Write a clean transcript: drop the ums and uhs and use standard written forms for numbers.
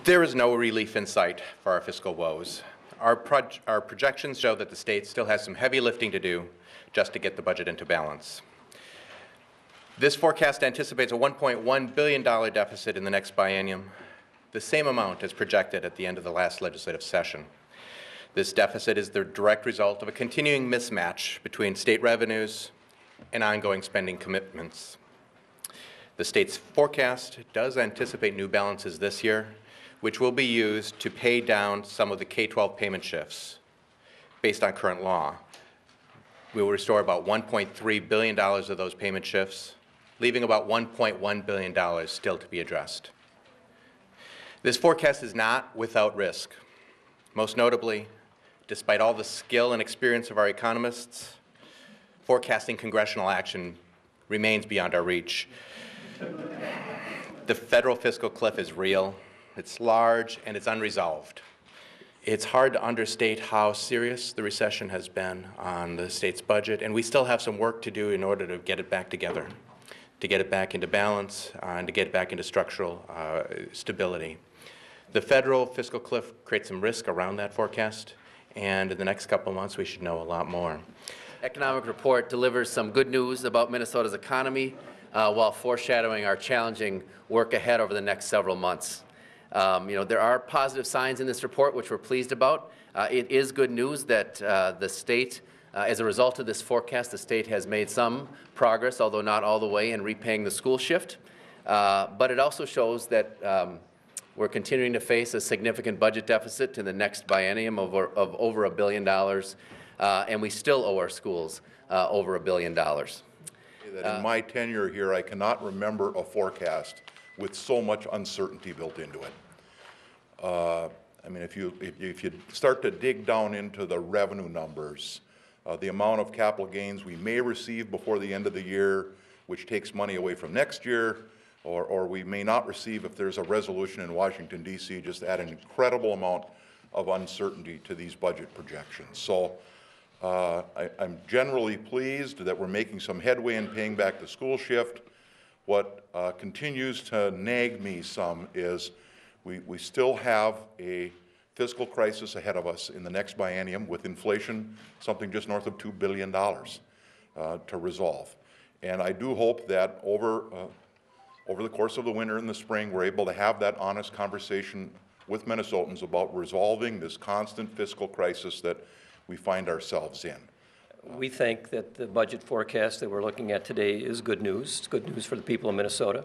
There is no relief in sight for our fiscal woes. Our projections show that the state still has some heavy lifting to do just to get the budget into balance. This forecast anticipates a $1.1 billion deficit in the next biennium, the same amount as projected at the end of the last legislative session. This deficit is the direct result of a continuing mismatch between state revenues and ongoing spending commitments. The state's forecast does anticipate new balances this year, which will be used to pay down some of the K-12 payment shifts based on current law. We will restore about $1.3 billion of those payment shifts, leaving about $1.1 billion still to be addressed. This forecast is not without risk. Most notably, despite all the skill and experience of our economists, forecasting congressional action remains beyond our reach. The federal fiscal cliff is real, it's large, and it's unresolved. It's hard to understate how serious the recession has been on the state's budget, and we still have some work to do in order to get it back together, to get it back into balance, and to get it back into structural stability. The federal fiscal cliff creates some risk around that forecast, and in the next couple of months we should know a lot more. Economic report delivers some good news about Minnesota's economy while foreshadowing our challenging work ahead over the next several months. There are positive signs in this report which we're pleased about. It is good news that the state, as a result of this forecast, the state has made some progress, although not all the way, in repaying the school shift. But it also shows that we're continuing to face a significant budget deficit in the next biennium of over $1 billion, and we still owe our schools over $1 billion. In my tenure here, I cannot remember a forecast with so much uncertainty built into it. I mean, if you start to dig down into the revenue numbers, the amount of capital gains we may receive before the end of the year, which takes money away from next year, or we may not receive if there's a resolution in Washington, D.C., just add an incredible amount of uncertainty to these budget projections. So I'm generally pleased that we're making some headway in paying back the school shift. What continues to nag me some is we still have a fiscal crisis ahead of us in the next biennium with inflation, something just north of $2 billion to resolve. And I do hope that over the course of the winter and the spring, we're able to have that honest conversation with Minnesotans about resolving this constant fiscal crisis that we find ourselves in. We think that the budget forecast that we're looking at today is good news. It's good news for the people of Minnesota.